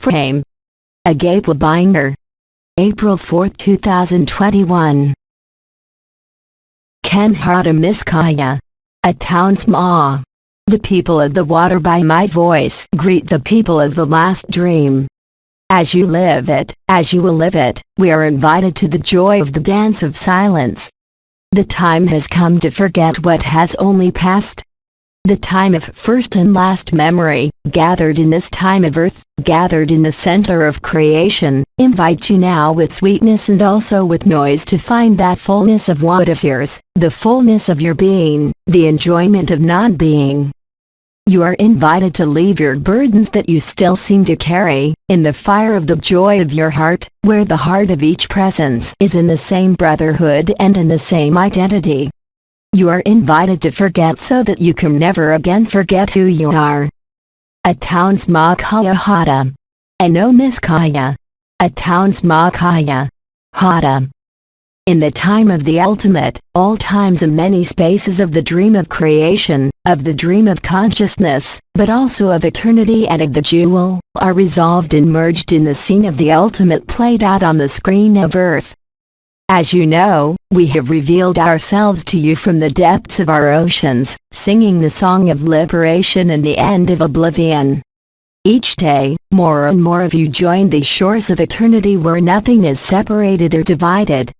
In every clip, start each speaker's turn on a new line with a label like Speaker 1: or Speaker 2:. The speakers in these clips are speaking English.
Speaker 1: PHAHAME. Agape Binder. April 4, 2021. Kanhata Miskaya. A town's ma. The people of the water by my voice greet the people of the last dream. As you live it, as you will live it, we are invited to the joy of the dance of silence. The time has come to forget what has only passed. The time of first and last memory, gathered in this time of earth, gathered in the center of creation, invite you now with sweetness and also with noise to find that fullness of what is yours, the fullness of your being, the enjoyment of non-being. You are invited to leave your burdens that you still seem to carry, in the fire of the joy of your heart, where the heart of each presence is in the same brotherhood and in the same identity. You are invited to forget so that you can never again forget who you are. A town's Makaya Hata. Ano Miskaya. A town's Makaya Hata. In the time of the ultimate, all times and many spaces of the dream of creation, of the dream of consciousness, but also of eternity and of the jewel, are resolved and merged in the scene of the ultimate played out on the screen of earth. As you know, we have revealed ourselves to you from the depths of our oceans, singing the song of liberation and the end of oblivion. Each day, more and more of you join the shores of eternity where nothing is separated or divided.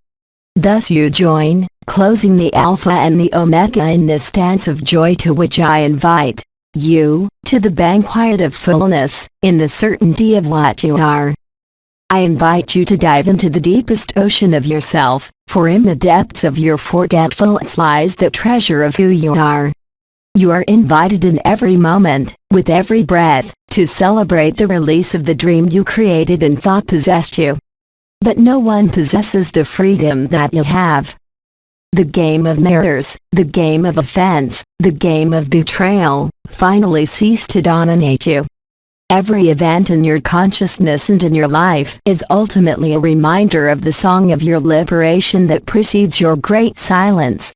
Speaker 1: Thus you join, closing the Alpha and the Omega in this dance of joy to which I invite you, to the banquet of fullness, in the certainty of what you are. I invite you to dive into the deepest ocean of yourself, for in the depths of your forgetfulness lies the treasure of who you are. You are invited in every moment, with every breath, to celebrate the release of the dream you created and thought possessed you. But no one possesses the freedom that you have. The game of mirrors, the game of offense, the game of betrayal, finally cease to dominate you. Every event in your consciousness and in your life is ultimately a reminder of the song of your liberation that precedes your great silence.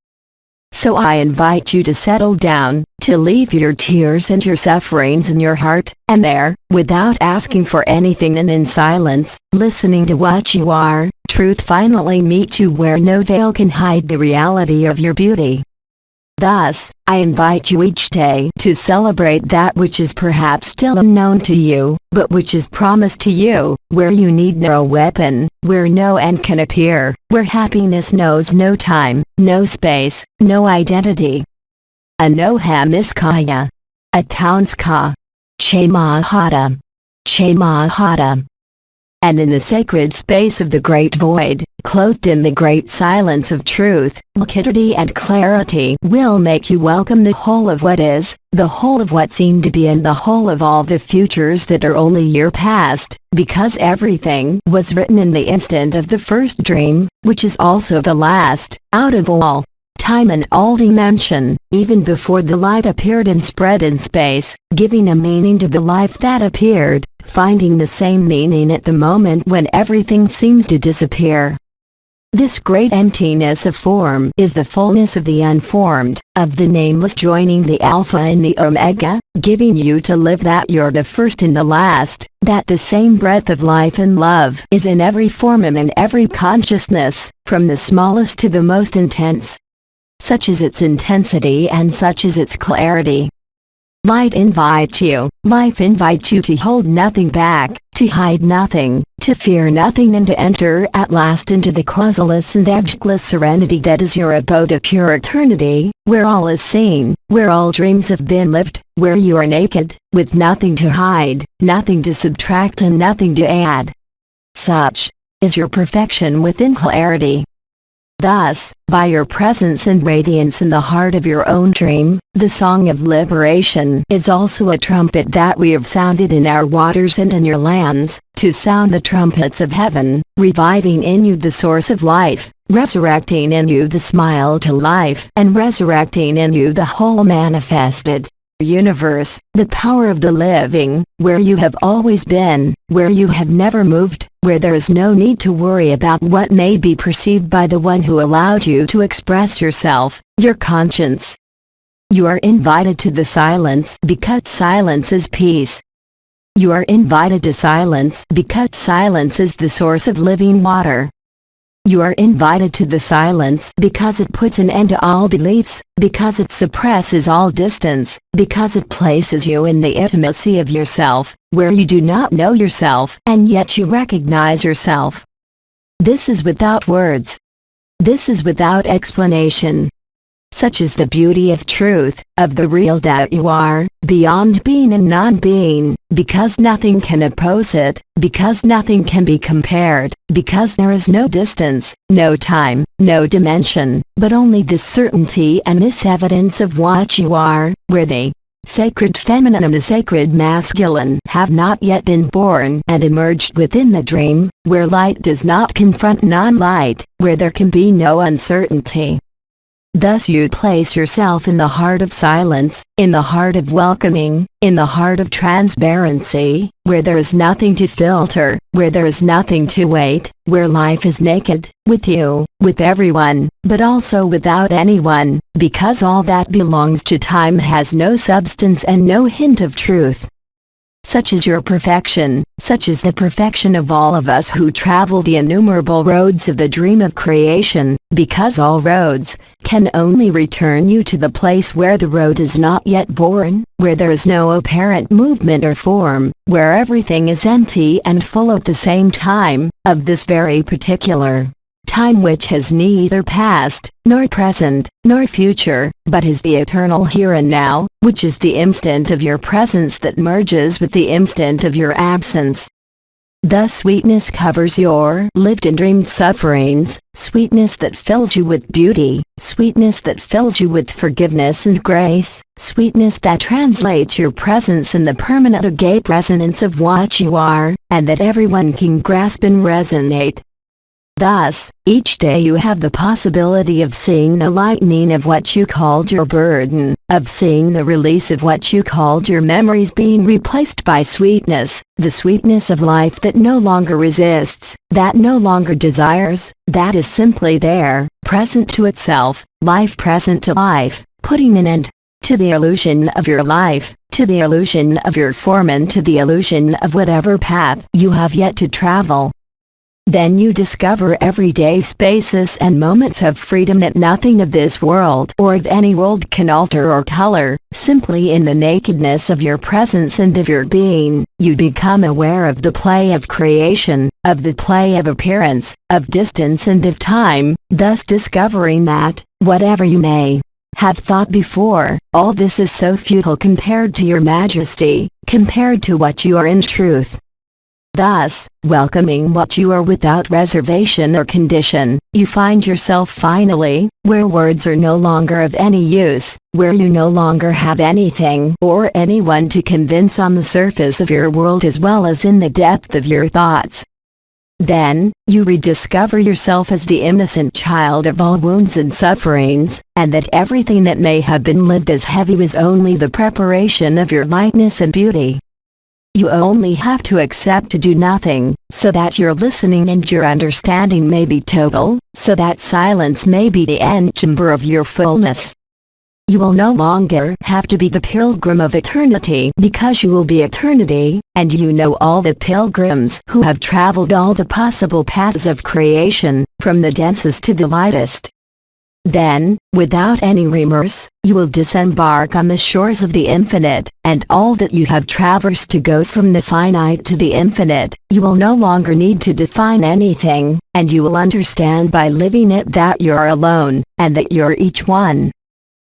Speaker 1: So I invite you to settle down, to leave your tears and your sufferings in your heart, and there, without asking for anything and in silence, listening to what you are, truth finally meets you where no veil can hide the reality of your beauty. Thus, I invite you each day to celebrate that which is perhaps still unknown to you, but which is promised to you, where you need no weapon, where no end can appear, where happiness knows no time, no space, no identity. Anoha Miskaya. A town's ka. Chemahata. Chemahata. And in the sacred space of the great void, clothed in the great silence of truth, liquidity and clarity will make you welcome the whole of what is, the whole of what seemed to be and the whole of all the futures that are only your past, because everything was written in the instant of the first dream, which is also the last, out of all time and all dimension, even before the light appeared and spread in space, giving a meaning to the life that appeared, finding the same meaning at the moment when everything seems to disappear. This great emptiness of form is the fullness of the unformed, of the nameless joining the Alpha and the Omega, giving you to live that you're the first and the last, that the same breath of life and love is in every form and in every consciousness, from the smallest to the most intense. Such is its intensity and such is its clarity. Light invites you, life invites you to hold nothing back, to hide nothing, to fear nothing and to enter at last into the causeless and edgeless serenity that is your abode of pure eternity, where all is seen, where all dreams have been lived, where you are naked, with nothing to hide, nothing to subtract and nothing to add. Such is your perfection within clarity. Thus, by your presence and radiance in the heart of your own dream, the song of liberation is also a trumpet that we have sounded in our waters and in your lands, to sound the trumpets of heaven, reviving in you the source of life, resurrecting in you the smile to life, and resurrecting in you the whole manifested universe, the power of the living, where you have always been, where you have never moved, where there is no need to worry about what may be perceived by the one who allowed you to express yourself, your conscience. You are invited to the silence because silence is peace. You are invited to silence because silence is the source of living water. You are invited to the silence because it puts an end to all beliefs, because it suppresses all distance, because it places you in the intimacy of yourself, where you do not know yourself and yet you recognize yourself. This is without words. This is without explanation. Such is the beauty of truth, of the real that you are, beyond being and non-being, because nothing can oppose it, because nothing can be compared, because there is no distance, no time, no dimension, but only this certainty and this evidence of what you are, where the sacred feminine and the sacred masculine have not yet been born and emerged within the dream, where light does not confront non-light, where there can be no uncertainty. Thus you place yourself in the heart of silence, in the heart of welcoming, in the heart of transparency, where there is nothing to filter, where there is nothing to wait, where life is naked, with you, with everyone, but also without anyone, because all that belongs to time has no substance and no hint of truth. Such is your perfection, such is the perfection of all of us who travel the innumerable roads of the dream of creation, because all roads can only return you to the place where the road is not yet born, where there is no apparent movement or form, where everything is empty and full at the same time, of this very particular time which has neither past, nor present, nor future, but is the eternal here and now, which is the instant of your presence that merges with the instant of your absence. Thus sweetness covers your lived and dreamed sufferings, sweetness that fills you with beauty, sweetness that fills you with forgiveness and grace, sweetness that translates your presence in the permanent agape resonance of what you are, and that everyone can grasp and resonate. Thus, each day you have the possibility of seeing the lightening of what you called your burden, of seeing the release of what you called your memories being replaced by sweetness, the sweetness of life that no longer resists, that no longer desires, that is simply there, present to itself, life present to life, putting an end to the illusion of your life, to the illusion of your form and to the illusion of whatever path you have yet to travel. Then you discover everyday spaces and moments of freedom that nothing of this world or of any world can alter or color. Simply in the nakedness of your presence and of your being, you become aware of the play of creation, of the play of appearance, of distance and of time, thus discovering that, whatever you may have thought before, all this is so futile compared to your majesty, compared to what you are in truth. Thus, welcoming what you are without reservation or condition, you find yourself finally, where words are no longer of any use, where you no longer have anything or anyone to convince on the surface of your world as well as in the depth of your thoughts. Then, you rediscover yourself as the innocent child of all wounds and sufferings, and that everything that may have been lived as heavy was only the preparation of your lightness and beauty. You only have to accept to do nothing, so that your listening and your understanding may be total, so that silence may be the end chamber of your fullness. You will no longer have to be the pilgrim of eternity because you will be eternity, and you know all the pilgrims who have traveled all the possible paths of creation, from the densest to the lightest. Then, without any remorse, you will disembark on the shores of the infinite, and all that you have traversed to go from the finite to the infinite, you will no longer need to define anything, and you will understand by living it that you're alone, and that you're each one.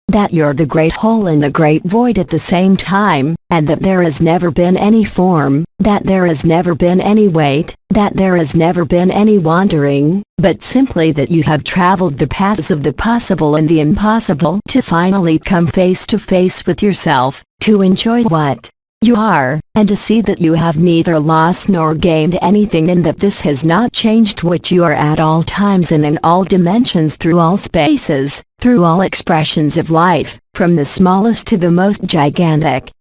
Speaker 1: That you're the great whole and the great void at the same time, and that there has never been any form, that there has never been any weight, that there has never been any wandering, but simply that you have traveled the paths of the possible and the impossible to finally come face to face with yourself, to enjoy what you are, and to see that you have neither lost nor gained anything and that this has not changed what you are at all times and in all dimensions through all spaces, through all expressions of life, from the smallest to the most gigantic.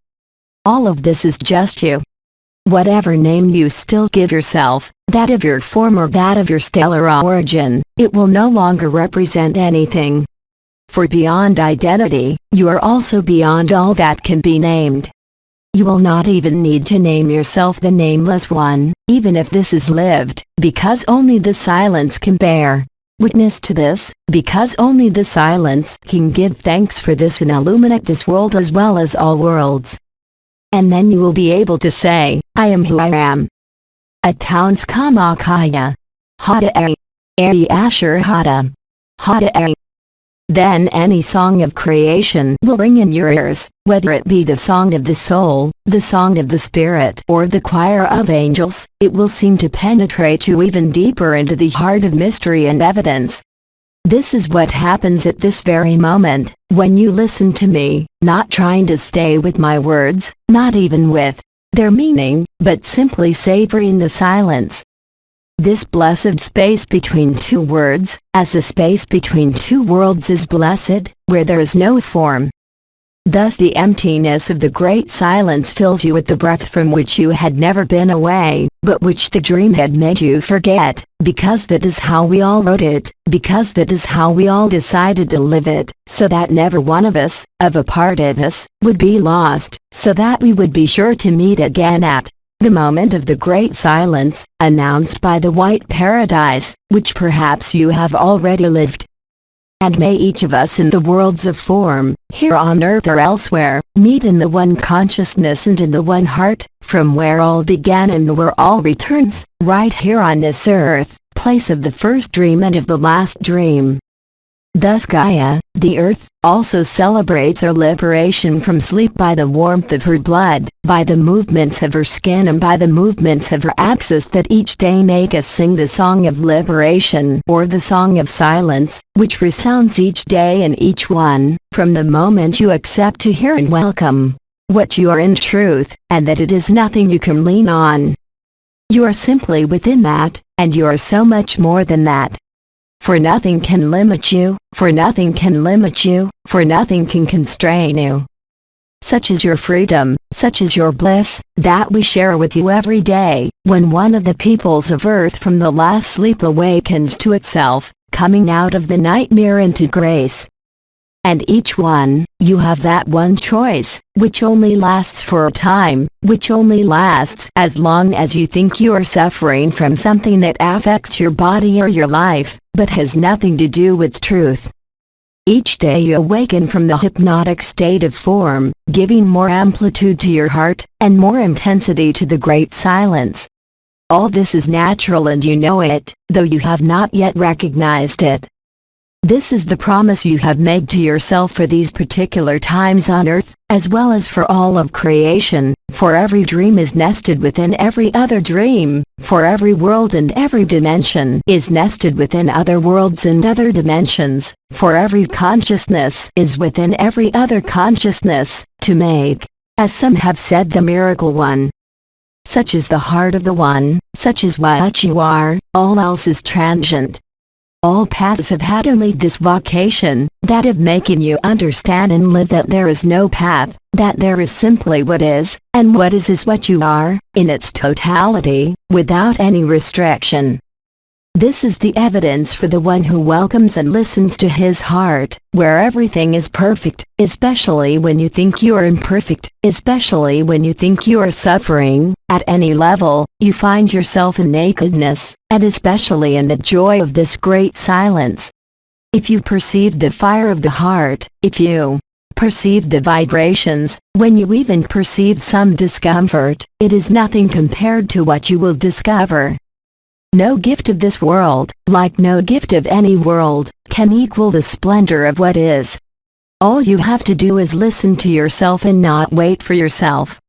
Speaker 1: All of this is just you. Whatever name you still give yourself, that of your form or that of your stellar origin, it will no longer represent anything. For beyond identity, you are also beyond all that can be named. You will not even need to name yourself the Nameless One, even if this is lived, because only the silence can bear witness to this, because only the silence can give thanks for this and illuminate this world as well as all worlds. And then you will be able to say, I am who I am. Atowns Kamakaya. Hada Ari Asher Hada. Hada Ari. Then any song of creation will ring in your ears, whether it be the song of the soul, the song of the spirit, or the choir of angels. It will seem to penetrate you even deeper into the heart of mystery and evidence. This is what happens at this very moment, when you listen to me, not trying to stay with my words, not even with their meaning, but simply savoring the silence. This blessed space between two words, as the space between two worlds is blessed, where there is no form. Thus the emptiness of the great silence fills you with the breath from which you had never been away, but which the dream had made you forget, because that is how we all wrote it, because that is how we all decided to live it, so that never one of us, of a part of us, would be lost, so that we would be sure to meet again at the moment of the great silence, announced by the white paradise, which perhaps you have already lived. And may each of us in the worlds of form, here on earth or elsewhere, meet in the one consciousness and in the one heart, from where all began and where all returns, right here on this earth, place of the first dream and of the last dream. Thus Gaia, the earth, also celebrates our liberation from sleep by the warmth of her blood, by the movements of her skin and by the movements of her axis that each day make us sing the song of liberation or the song of silence, which resounds each day in each one, from the moment you accept to hear and welcome what you are in truth, and that it is nothing you can lean on. You are simply within that, and you are so much more than that. For nothing can limit you, for nothing can limit you, for nothing can constrain you. Such is your freedom, such is your bliss, that we share with you every day, when one of the peoples of earth from the last sleep awakens to itself, coming out of the nightmare into grace. And each one, you have that one choice, which only lasts for a time, which only lasts as long as you think you are suffering from something that affects your body or your life, but has nothing to do with truth. Each day you awaken from the hypnotic state of form, giving more amplitude to your heart, and more intensity to the great silence. All this is natural and you know it, though you have not yet recognized it. This is the promise you have made to yourself for these particular times on earth, as well as for all of creation, for every dream is nested within every other dream, for every world and every dimension is nested within other worlds and other dimensions, for every consciousness is within every other consciousness, to make, as some have said, the miracle one. Such is the heart of the one, such is what you are, all else is transient. All paths have had only this vocation, that of making you understand and live that there is no path, that there is simply what is, and what is what you are, in its totality, without any restriction. This is the evidence for the one who welcomes and listens to his heart, where everything is perfect, especially when you think you are imperfect, especially when you think you are suffering. At any level, you find yourself in nakedness, and especially in the joy of this great silence. If you perceive the fire of the heart, if you perceive the vibrations, when you even perceive some discomfort, it is nothing compared to what you will discover. No gift of this world, like no gift of any world, can equal the splendor of what is. All you have to do is listen to yourself and not wait for yourself.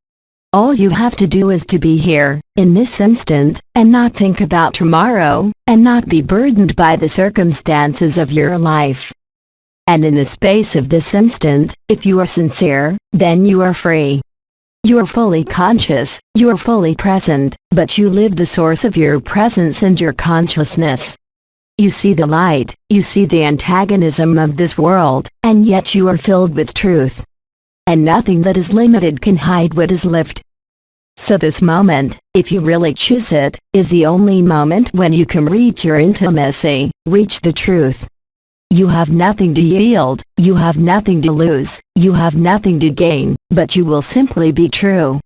Speaker 1: All you have to do is to be here, in this instant, and not think about tomorrow, and not be burdened by the circumstances of your life. And in the space of this instant, if you are sincere, then you are free. You are fully conscious, you are fully present, but you live the source of your presence and your consciousness. You see the light, you see the antagonism of this world, and yet you are filled with truth. And nothing that is limited can hide what is lived. So this moment, if you really choose it, is the only moment when you can reach your intimacy, reach the truth. You have nothing to yield, you have nothing to lose, you have nothing to gain, but you will simply be true.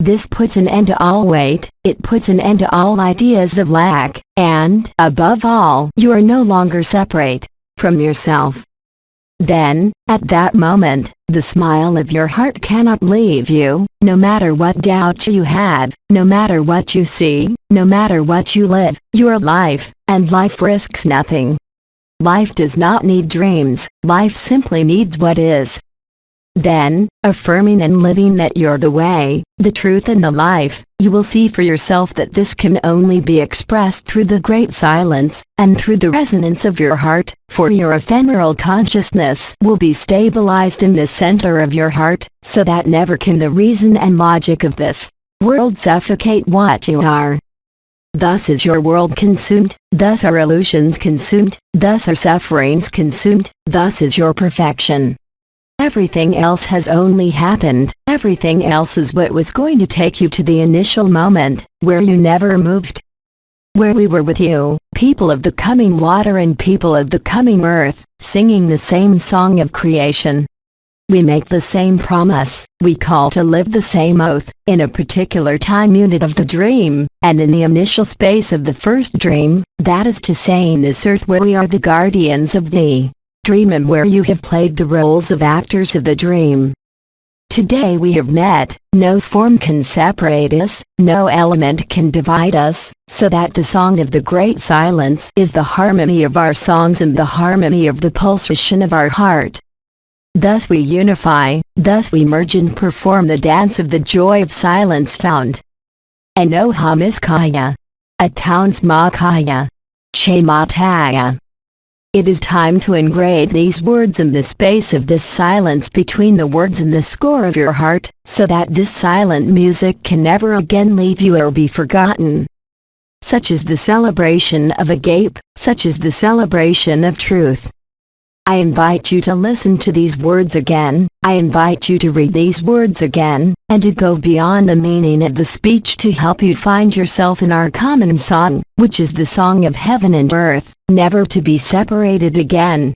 Speaker 1: This puts an end to all weight, it puts an end to all ideas of lack, and, above all, you are no longer separate from yourself. Then, at that moment, the smile of your heart cannot leave you, no matter what doubts you had, no matter what you see, no matter what you live, your life, and life risks nothing. Life does not need dreams, life simply needs what is. Then, affirming and living that you're the way, the truth and the life, you will see for yourself that this can only be expressed through the great silence, and through the resonance of your heart, for your ephemeral consciousness will be stabilized in the center of your heart, so that never can the reason and logic of this world suffocate what you are. Thus is your world consumed, thus are illusions consumed, thus are sufferings consumed, thus is your perfection. Everything else has only happened, everything else is what was going to take you to the initial moment, where you never moved. Where we were with you, people of the coming water and people of the coming earth, singing the same song of creation. We make the same promise, we call to live the same oath, in a particular time unit of the dream, and in the initial space of the first dream, that is to say in this earth where we are the guardians of the dream and where you have played the roles of actors of the dream. Today we have met, no form can separate us, no element can divide us, so that the song of the great silence is the harmony of our songs and the harmony of the pulsation of our heart. Thus we unify, thus we merge and perform the dance of the joy of silence found. Anohamiskaya. Ataunsmakaya. Chemataya. It is time to engrave these words in the space of this silence between the words and the score of your heart, so that this silent music can never again leave you or be forgotten. Such is the celebration of Agape, such is the celebration of truth. I invite you to listen to these words again, I invite you to read these words again, and to go beyond the meaning of the speech to help you find yourself in our common song, which is the song of heaven and earth, never to be separated again.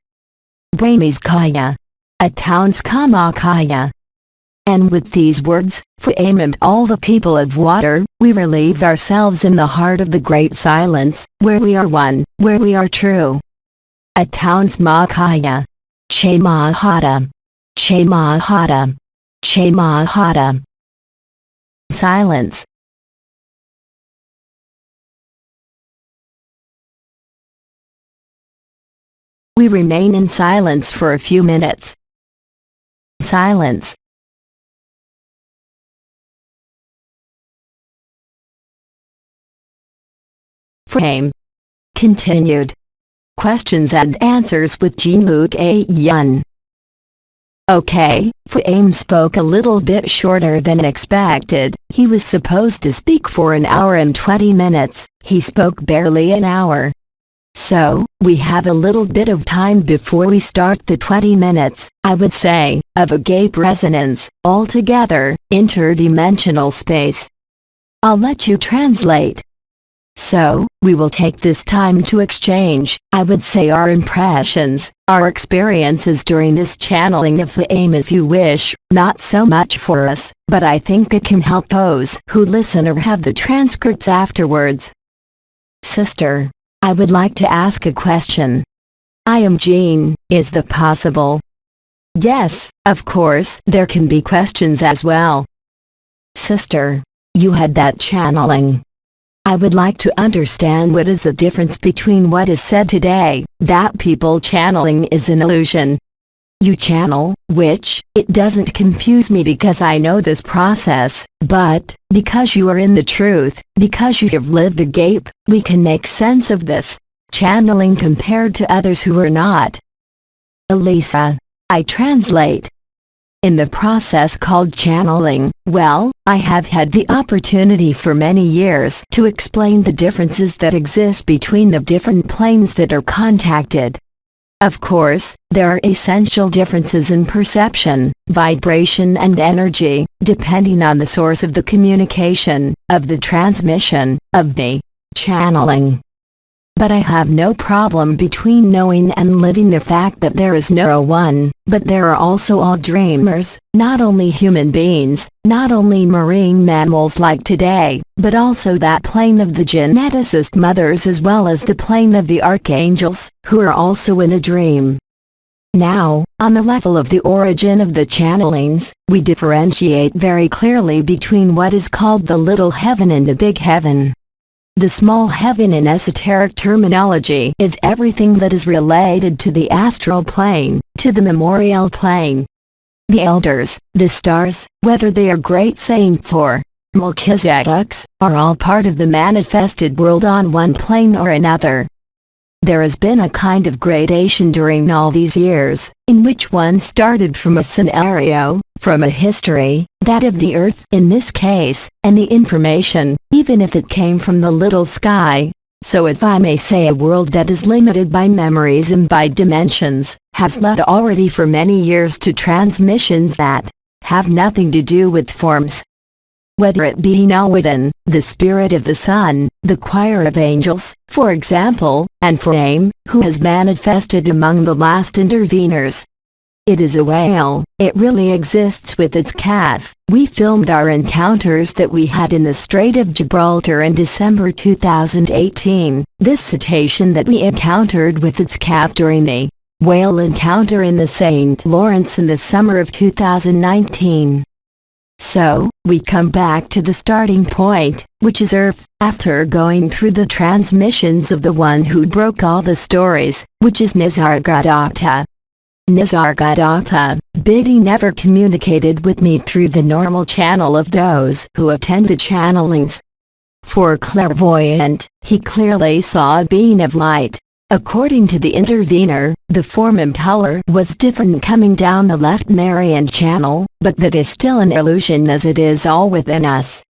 Speaker 1: Brahmiskaya. Ataunskamakaya. And with these words, PHAHAME and all the people of water, we relieve ourselves in the heart of the great silence, where we are one, where we are true. Ataunsmakaya. Chemahata. Chemahata. Chemahata. Silence. We remain in silence for a few minutes. Silence. PHAHAME. Continued. Questions and answers with Jean-Luc Ayoun. Okay, PHAHAME spoke a little bit shorter than expected. He was supposed to speak for an hour and 20 minutes, he spoke barely an hour. So, we have a little bit of time before we start the 20 minutes, I would say, of Agape resonance, altogether, interdimensional space. I'll let you translate. So, we will take this time to exchange, I would say, our impressions, our experiences during this channeling of PHAHAME if you wish, not so much for us, but I think it can help those who listen or have the transcripts afterwards. Sister, I would like to ask a question. I am Jean, is that possible? Yes, of course, there can be questions as well. Sister, you had that channeling. I would like to understand what is the difference between what is said today, that people channeling is an illusion. You channel, which, it doesn't confuse me because I know this process, but, because you are in the truth, because you have lived Agape, we can make sense of this channeling compared to others who are not. Elisa, I translate. In the process called channeling, well, I have had the opportunity for many years to explain the differences that exist between the different planes that are contacted. Of course, there are essential differences in perception, vibration and energy, depending on the source of the communication, of the transmission, of the channeling. But I have no problem between knowing and living the fact that there is no one, but there are also all dreamers, not only human beings, not only marine mammals like today, but also that plane of the geneticist mothers as well as the plane of the archangels, who are also in a dream. Now, on the level of the origin of the channelings, we differentiate very clearly between what is called the little heaven and the big heaven. The small heaven in esoteric terminology is everything that is related to the astral plane, to the memorial plane. The elders, the stars, whether they are great saints or Melchizedeks, are all part of the manifested world on one plane or another. There has been a kind of gradation during all these years, in which one started from a scenario, from a history, that of the earth in this case, and the information, even if it came from the little sky. So if I may say, a world that is limited by memories and by dimensions, has led already for many years to transmissions that have nothing to do with forms. Whether it be Nawatan, the spirit of the sun, the choir of angels, for example, and PHAHAME, who has manifested among the last interveners. It is a whale, it really exists with its calf. We filmed our encounters that we had in the Strait of Gibraltar in December 2018, this cetacean that we encountered with its calf during the whale encounter in the St. Lawrence in the summer of 2019. So, we come back to the starting point, which is Earth, after going through the transmissions of the one who broke all the stories, which is Nisargadatta. Nisargadatta, Biddy never communicated with me through the normal channel of those who attend the channelings. For clairvoyant, he clearly saw a beam of light. According to the intervener, the form and color was different coming down the left Marian channel, but that is still an illusion as it is all within us.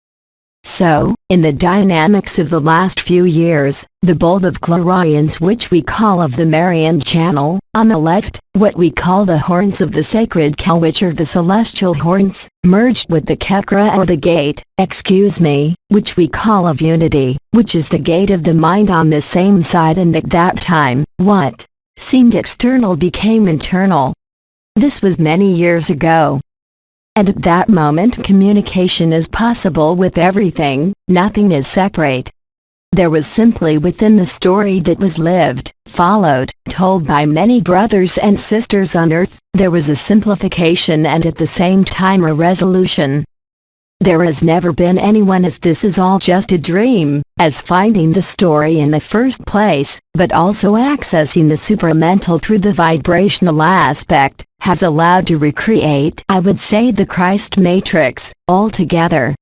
Speaker 1: So, in the dynamics of the last few years, the bulb of clairvoyance which we call of the Marian channel, on the left, what we call the horns of the sacred cow which are the celestial horns, merged with the chakra or the gate, which we call of unity, which is the gate of the mind on the same side, and at that time, what seemed external became internal. This was many years ago. And at that moment communication is possible with everything, nothing is separate. There was simply within the story that was lived, followed, told by many brothers and sisters on earth, there was a simplification and at the same time a resolution. There has never been anyone as this is all just a dream, as finding the story in the first place, but also accessing the supramental through the vibrational aspect, has allowed to recreate, I would say, the Christ matrix, altogether.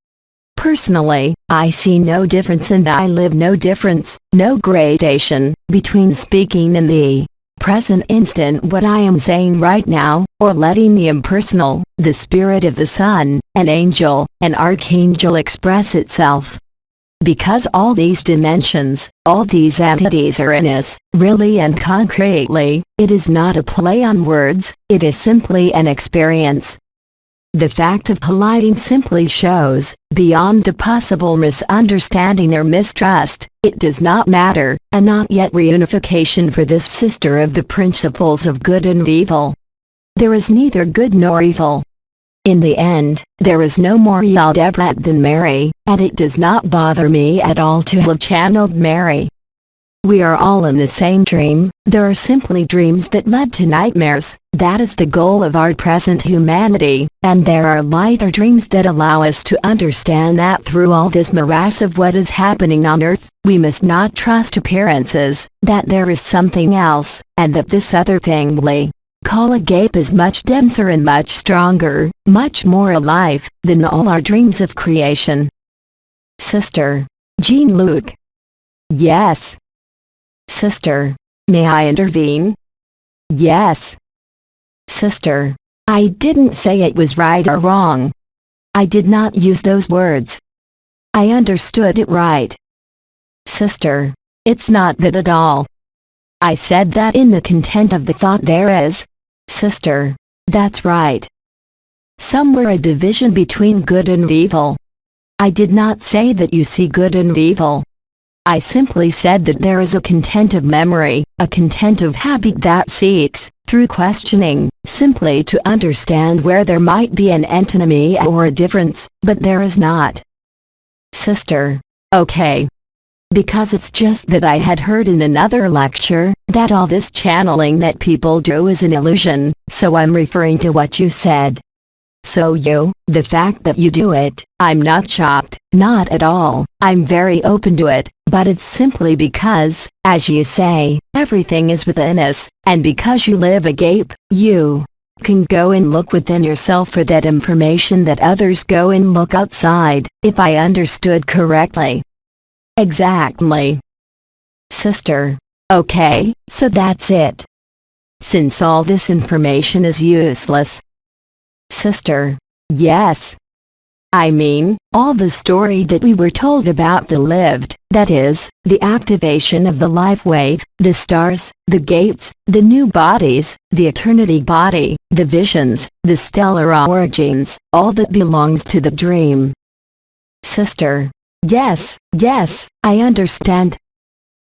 Speaker 1: Personally, I see no difference and I live no difference, no gradation, between speaking in the present instant what I am saying right now, or letting the impersonal, the spirit of the sun, an angel, an archangel express itself. Because all these dimensions, all these entities are in us, really and concretely, it is not a play on words, it is simply an experience. The fact of colliding simply shows, beyond a possible misunderstanding or mistrust, it does not matter, a not yet reunification for this sister of the principles of good and evil. There is neither good nor evil. In the end, there is no more Yaldebrat than Mary, and it does not bother me at all to have channeled Mary. We are all in the same dream, there are simply dreams that led to nightmares, that is the goal of our present humanity, and there are lighter dreams that allow us to understand that through all this morass of what is happening on earth, we must not trust appearances, that there is something else, and that this other thing we call Agape is much denser and much stronger, much more alive, than all our dreams of creation. Sister. Jean-Luc. Yes. Sister. May I intervene? Yes. Sister. I didn't say it was right or wrong. I did not use those words. I understood it right. Sister. It's not that at all. I said that in the content of the thought there is. Sister. That's right. Somewhere a division between good and evil. I did not say that you see good and evil. I simply said that there is a content of memory, a content of habit that seeks, through questioning, simply to understand where there might be an antinomy or a difference, but there is not. Sister. Okay. Because it's just that I had heard in another lecture, that all this channeling that people do is an illusion, so I'm referring to what you said. So the fact that you do it, I'm not shocked, not at all, I'm very open to it, but it's simply because, as you say, everything is within us, and because you live Agape, you can go and look within yourself for that information that others go and look outside, if I understood correctly. Exactly. Sister. Okay, so that's it. Since all this information is useless. Sister. Yes. I mean, all the story that we were told about the lived, that is, the activation of the life wave, the stars, the gates, the new bodies, the eternity body, the visions, the stellar origins, all that belongs to the dream. Sister. Yes, I understand.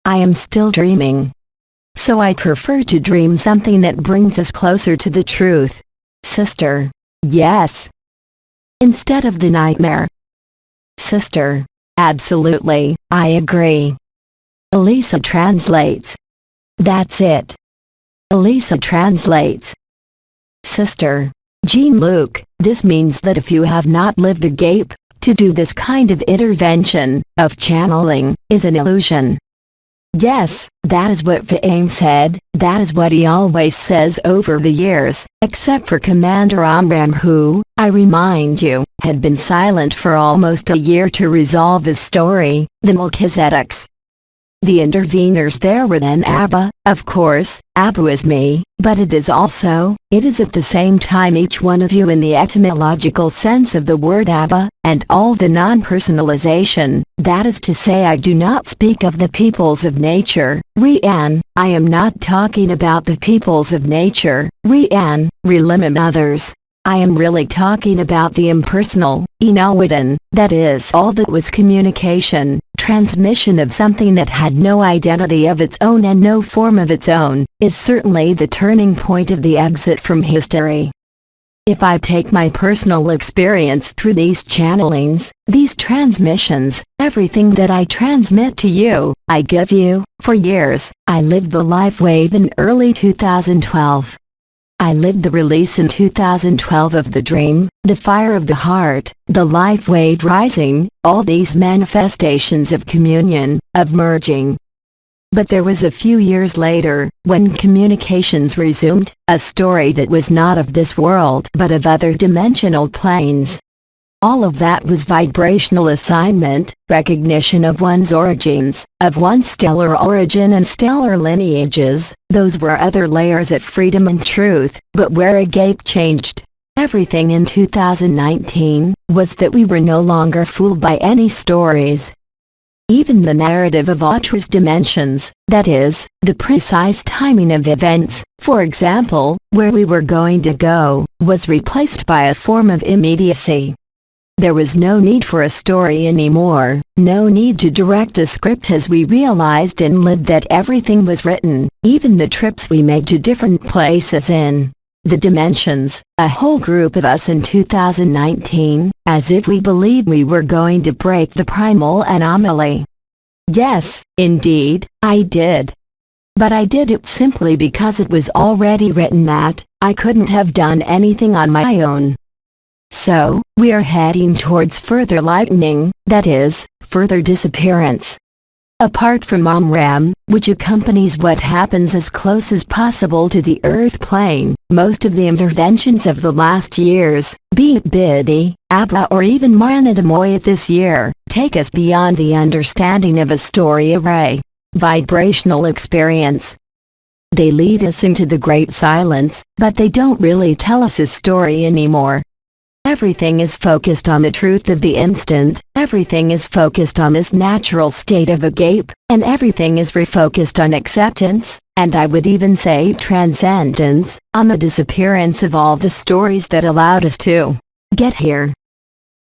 Speaker 1: I am still dreaming. So I prefer to dream something that brings us closer to the truth. Sister. Yes. Instead of the nightmare. Sister. Absolutely, I agree. Elisa translates. That's it. Elisa translates. Sister. Jean-Luc, this means that if you have not lived Agape, to do this kind of intervention, of channeling, is an illusion. Yes, that is what PHAHAME said, that is what he always says over the years, except for Commander Amram who, I remind you, had been silent for almost a year to resolve his story, the Melchizedeks. The interveners there were then Abba, of course, Abba is me, but it is at the same time each one of you in the etymological sense of the word Abba, and all the non-personalization, that is to say I do not speak of the peoples of nature, Rian, I am not talking about the peoples of nature, Rian, Relim and others. I am really talking about the impersonal, Inawidan, that is all that was communication, transmission of something that had no identity of its own and no form of its own, is certainly the turning point of the exit from history. If I take my personal experience through these channelings, these transmissions, everything that I transmit to you, I give you, for years, I lived the life wave in early 2012. I lived the release in 2012 of the dream, the fire of the heart, the life wave rising, all these manifestations of communion, of merging. But there was a few years later, when communications resumed, a story that was not of this world but of other dimensional planes. All of that was vibrational assignment, recognition of one's origins, of one's stellar origin and stellar lineages. Those were other layers at freedom and truth, but where Agape changed everything in 2019, was that we were no longer fooled by any stories. Even the narrative of Autra's dimensions, that is, the precise timing of events, for example, where we were going to go, was replaced by a form of immediacy. There was no need for a story anymore, no need to direct a script as we realized and lived that everything was written, even the trips we made to different places in the dimensions, a whole group of us in 2019, as if we believed we were going to break the primal anomaly. Yes, indeed, I did. But I did it simply because it was already written that I couldn't have done anything on my own. So, we are heading towards further lightening, that is, further disappearance. Apart from Amram, which accompanies what happens as close as possible to the earth plane, most of the interventions of the last years, be it Bidi, Abba or even Marnadamoyat this year, take us beyond the understanding of a story array, vibrational experience. They lead us into the great silence, but they don't really tell us a story anymore. Everything is focused on the truth of the instant, everything is focused on this natural state of Agape, and everything is refocused on acceptance, and I would even say transcendence, on the disappearance of all the stories that allowed us to get here.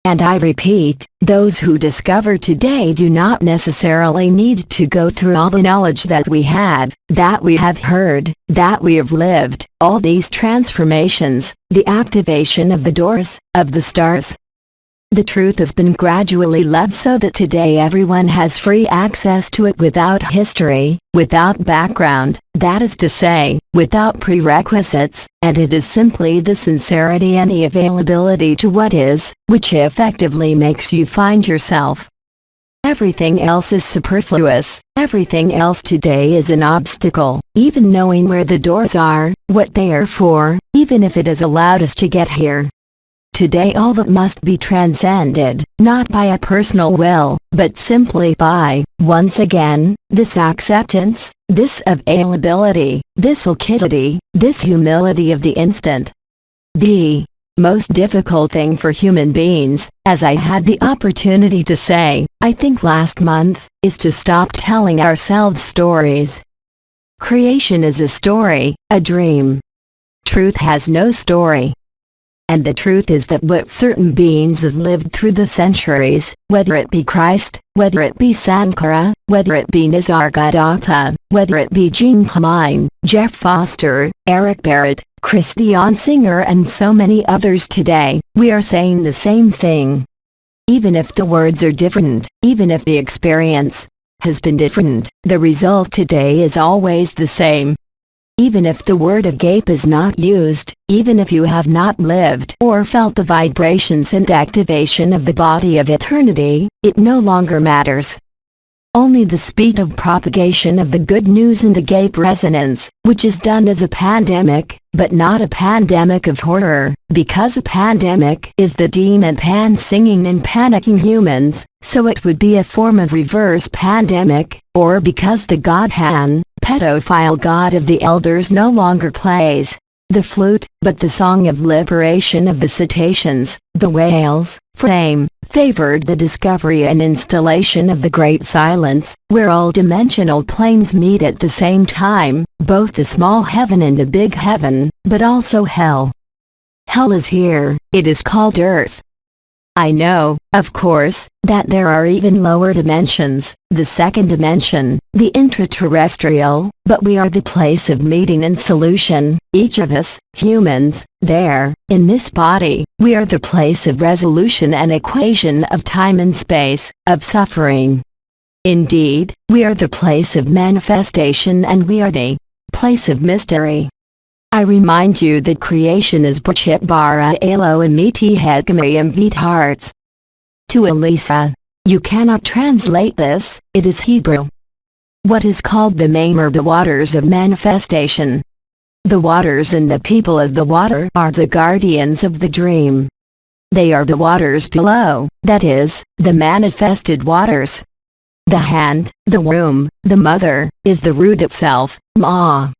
Speaker 1: And I repeat, those who discover today do not necessarily need to go through all the knowledge that we have heard, that we have lived, all these transformations, the activation of the doors, of the stars. The truth has been gradually led so that today everyone has free access to it without history, without background, that is to say, without prerequisites, and it is simply the sincerity and the availability to what is, which effectively makes you find yourself. Everything else is superfluous, everything else today is an obstacle, even knowing where the doors are, what they are for, even if it has allowed us to get here. Today all that must be transcended, not by a personal will, but simply by, once again, this acceptance, this availability, this liquidity, this humility of the instant. The most difficult thing for human beings, as I had the opportunity to say, I think last month, is to stop telling ourselves stories. Creation is a story, a dream. Truth has no story. And the truth is that what certain beings have lived through the centuries, whether it be Christ, whether it be Sankara, whether it be Nisargadatta, whether it be Jean-Luc, Jeff Foster, Eric Barrett, Christian Singer and so many others today, we are saying the same thing. Even if the words are different, even if the experience has been different, the result today is always the same. Even if the word Agape is not used, even if you have not lived or felt the vibrations and activation of the body of eternity, it no longer matters. Only the speed of propagation of the good news and Agape resonance, which is done as a pandemic, but not a pandemic of horror, because a pandemic is the demon pan singing and panicking humans, so it would be a form of reverse pandemic, or because the God Han, pedophile god of the elders no longer plays the flute, but the song of liberation of the cetaceans, the whales, flame, favored the discovery and installation of the great silence, where all dimensional planes meet at the same time, both the small heaven and the big heaven, but also hell. Hell is here, it is called Earth. I know, of course, that there are even lower dimensions, the second dimension, the intraterrestrial, but we are the place of meeting and solution, each of us, humans, there, in this body, we are the place of resolution and equation of time and space, of suffering. Indeed, we are the place of manifestation and we are the place of mystery. I remind you that creation is Bachit bara alo and miti hedgamayam vit hearts. To Elisa, you cannot translate this, it is Hebrew. What is called the Mame are the waters of manifestation. The waters and the people of the water are the guardians of the dream. They are the waters below, that is, the manifested waters. The hand, the womb, the mother, is the root itself, Ma.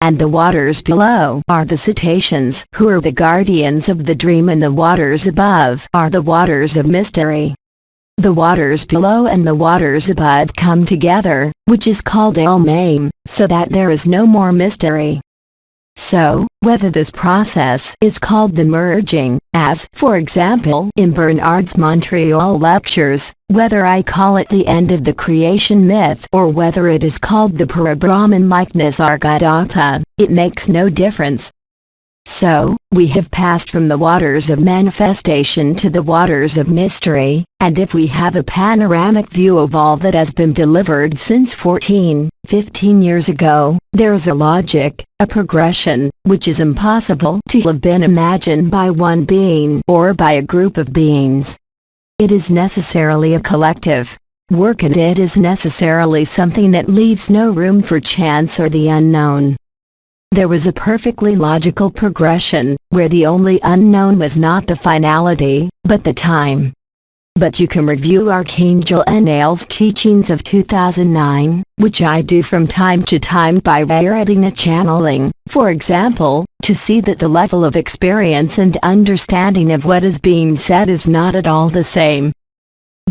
Speaker 1: And the waters below are the cetaceans who are the guardians of the dream, and the waters above are the waters of mystery. The waters below and the waters above come together, which is called El Mame, so that there is no more mystery. So, whether this process is called the merging, as, for example, in Bernard's Montreal lectures, whether I call it the end of the creation myth or whether it is called the Parabrahman like Nisargadatta, it makes no difference. So, we have passed from the waters of manifestation to the waters of mystery, and if we have a panoramic view of all that has been delivered since 15 years ago, there is a logic, a progression, which is impossible to have been imagined by one being or by a group of beings. It is necessarily a collective work, and it is necessarily something that leaves no room for chance or the unknown. There was a perfectly logical progression, where the only unknown was not the finality, but the time. But you can review Archangel Enel's teachings of 2009, which I do from time to time by reading a channeling, for example, to see that the level of experience and understanding of what is being said is not at all the same.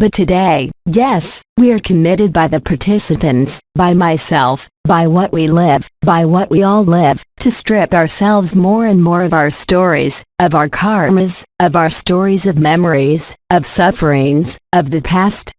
Speaker 1: But today, yes, we are committed by the participants, by myself, by what we live, by what we all live, to strip ourselves more and more of our stories, of our karmas, of our stories of memories, of sufferings, of the past.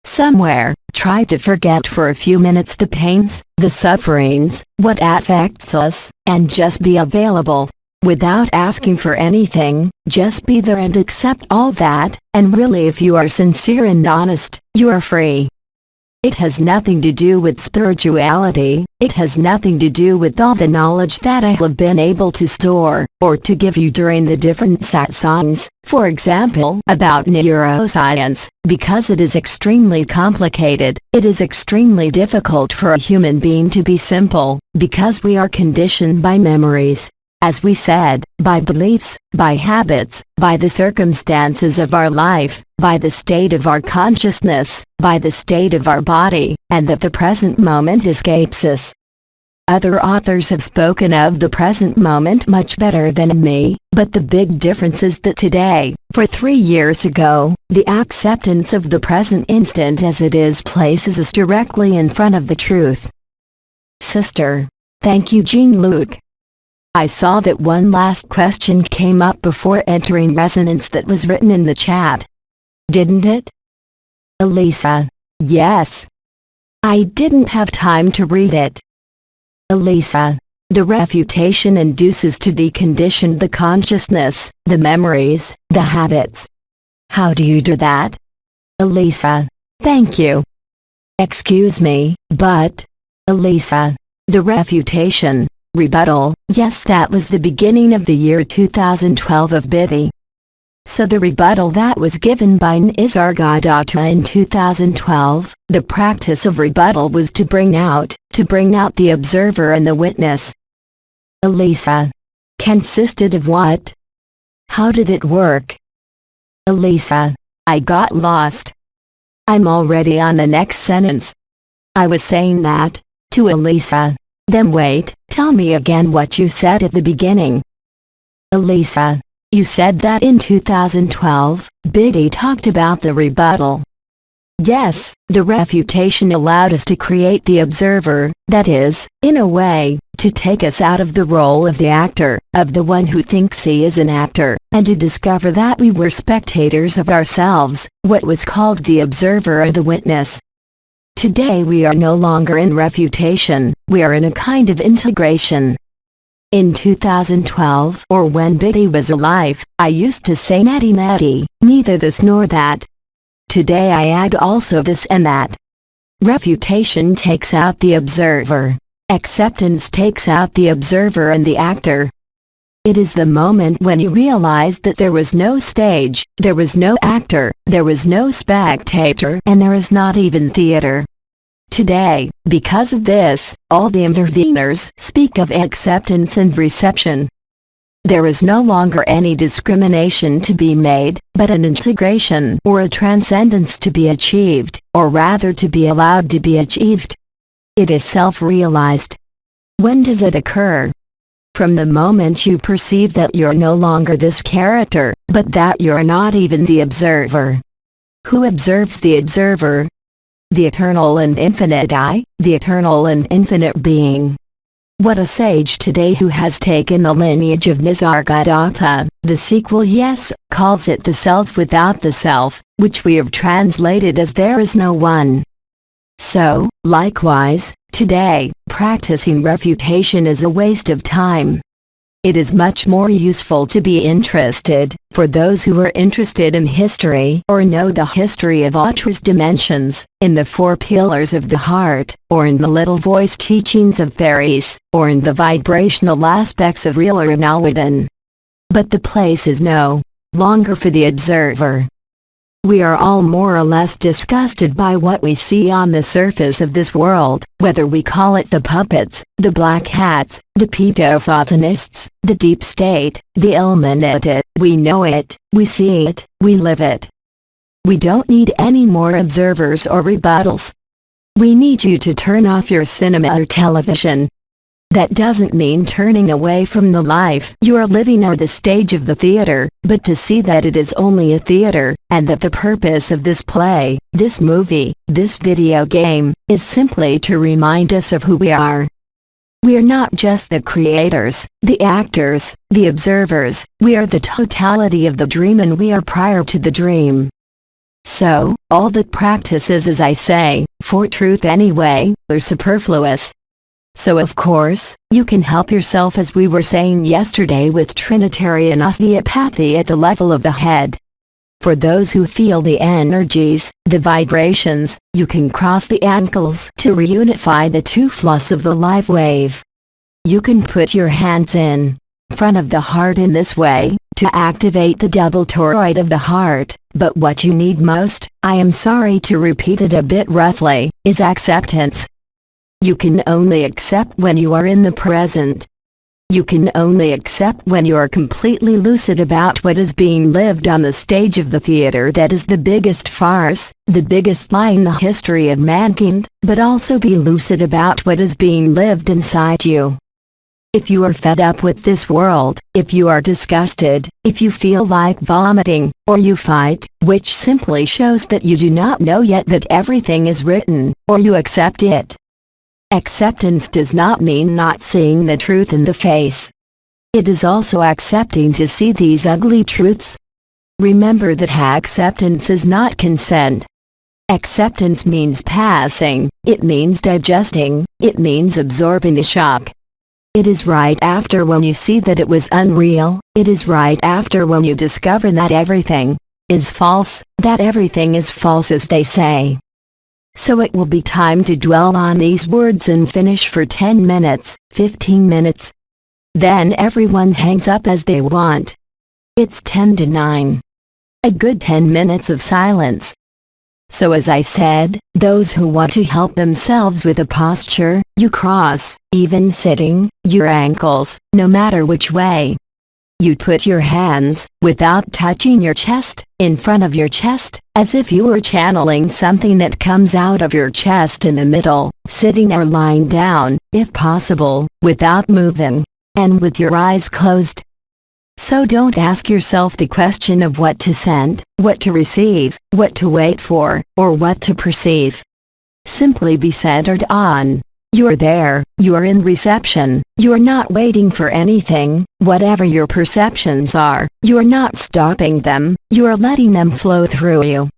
Speaker 1: Somewhere, try to forget for a few minutes the pains, the sufferings, what affects us, and just be available. Without asking for anything, just be there and accept all that, and really if you are sincere and honest, you are free. It has nothing to do with spirituality, it has nothing to do with all the knowledge that I have been able to store, or to give you during the different satsangs, for example about neuroscience, because it is extremely complicated, it is extremely difficult for a human being to be simple, because we are conditioned by memories. As we said, by beliefs, by habits, by the circumstances of our life, by the state of our consciousness, by the state of our body, and that the present moment escapes us. Other authors have spoken of the present moment much better than me, but the big difference is that today, for 3 years ago, the acceptance of the present instant as it is places us directly in front of the truth. Sister. Thank you, Jean-Luc. I saw that one last question came up before entering resonance that was written in the chat. Didn't it? Elisa. Yes. I didn't have time to read it. Elisa. The refutation induces to decondition the consciousness, the memories, the habits. How do you do that? Elisa. Thank you. Excuse me, but... Elisa. The refutation. Rebuttal, yes, that was the beginning of the year 2012 of Biddy. So the rebuttal that was given by Nisargadatta in 2012, the practice of rebuttal was to bring out the observer and the witness. Elisa. Consisted of what? How did it work? Elisa. I got lost. I'm already on the next sentence. I was saying that, to Elisa. Then wait, tell me again what you said at the beginning. Elisa. You said that in 2012, Biddy talked about the rebuttal. Yes, the refutation allowed us to create the observer, that is, in a way, to take us out of the role of the actor, of the one who thinks he is an actor, and to discover that we were spectators of ourselves, what was called the observer or the witness. Today we are no longer in refutation, we are in a kind of integration. In 2012, or when Biddy was alive, I used to say neti neti, neither this nor that. Today I add also this and that. Refutation takes out the observer. Acceptance takes out the observer and the actor. It is the moment when you realize that there was no stage, there was no actor, there was no spectator, and there is not even theater. Today, because of this, all the interveners speak of acceptance and reception. There is no longer any discrimination to be made, but an integration or a transcendence to be achieved, or rather to be allowed to be achieved. It is self-realized. When does it occur? From the moment you perceive that you're no longer this character, but that you're not even the observer. Who observes the observer? The eternal and infinite I, the eternal and infinite being. What a sage today who has taken the lineage of Nisargadatta, the sequel yes, calls it the self without the self, which we have translated as there is no one. So, likewise, today, practicing refutation is a waste of time. It is much more useful to be interested, for those who are interested in history or know the history of Atra's dimensions, in the 4 pillars of the heart, or in the little voice teachings of theories, or in the vibrational aspects of real Ranawadan. But the place is no longer for the observer. We are all more or less disgusted by what we see on the surface of this world, whether we call it the puppets, the black hats, the pedosophonists, the deep state, the Illuminated. We know it, we see it, we live it. We don't need any more observers or rebuttals. We need you to turn off your cinema or television. That doesn't mean turning away from the life you are living or the stage of the theater, but to see that it is only a theater, and that the purpose of this play, this movie, this video game, is simply to remind us of who we are. We are not just the creators, the actors, the observers, we are the totality of the dream and we are prior to the dream. So, all that practices, as I say, for truth anyway, are superfluous. So of course, you can help yourself as we were saying yesterday with Trinitarian osteopathy at the level of the head. For those who feel the energies, the vibrations, you can cross the ankles to reunify the two fluffs of the live wave. You can put your hands in front of the heart in this way, to activate the double toroid of the heart, but what you need most, I am sorry to repeat it a bit roughly, is acceptance. You can only accept when you are in the present. You can only accept when you are completely lucid about what is being lived on the stage of the theater that is the biggest farce, the biggest lie in the history of mankind, but also be lucid about what is being lived inside you. If you are fed up with this world, if you are disgusted, if you feel like vomiting, or you fight, which simply shows that you do not know yet that everything is written, or you accept it. Acceptance does not mean not seeing the truth in the face. It is also accepting to see these ugly truths. Remember that acceptance is not consent. Acceptance means passing, it means digesting, it means absorbing the shock. It is right after when you see that it was unreal, it is right after when you discover that everything is false, that everything is false as they say. So it will be time to dwell on these words and finish for 10 minutes, 15 minutes. Then everyone hangs up as they want. It's 10 to 9. A good 10 minutes of silence. So as I said, those who want to help themselves with a posture, you cross, even sitting, your ankles, no matter which way. You put your hands, without touching your chest, in front of your chest, as if you were channeling something that comes out of your chest in the middle, sitting or lying down, if possible, without moving, and with your eyes closed. So don't ask yourself the question of what to send, what to receive, what to wait for, or what to perceive. Simply be centered on. You are there, you are in reception, you are not waiting for anything, whatever your perceptions are, you are not stopping them, you are letting them flow through you.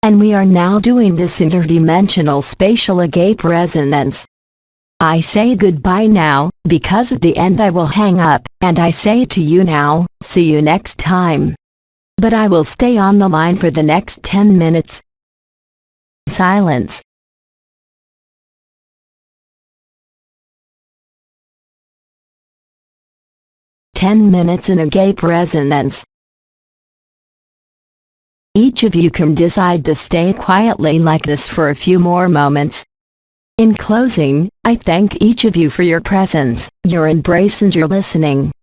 Speaker 1: And we are now doing this interdimensional spatial agape resonance. I say goodbye now, because at the end I will hang up, and I say to you now, see you next time. But I will stay on the line for the next 10 minutes. Silence. "10 minutes in agape resonance." Each of you can decide to stay quietly like this for a few more moments. In closing, I thank each of you for your presence, your embrace and your listening.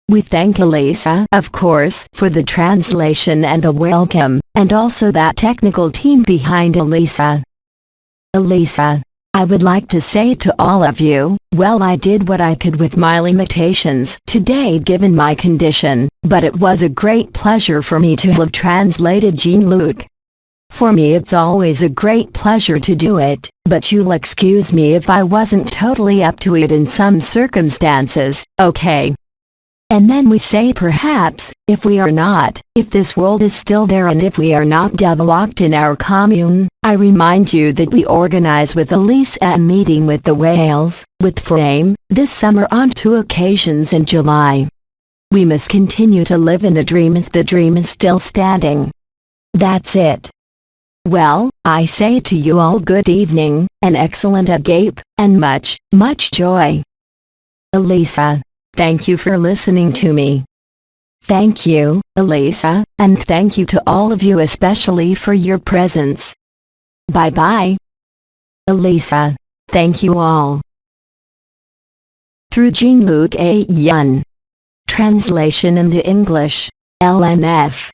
Speaker 1: We thank Elisa, of course, for the translation and the welcome, and also that technical team behind Elisa. Elisa, I would like to say to all of you, well, I did what I could with my limitations today given my condition, but it was a great pleasure for me to have translated Jean-Luc. For me it's always a great pleasure to do it, but you'll excuse me if I wasn't totally up to it in some circumstances, okay? And then we say perhaps, if we are not, if this world is still there and if we are not deadlocked in our commune, I remind you that we organize with Elisa a meeting with the whales, with PHAHAME, this summer on 2 occasions in July. We must continue to live in the dream if the dream is still standing. That's it. Well, I say to you all good evening, an excellent agape, and much, much joy. Elisa, thank you for listening to me. Thank you, Elisa, and thank you to all of you especially for your presence. Bye-bye. Elisa, thank you all. Through Jean-Luc Ayoun. Translation into English, LNF.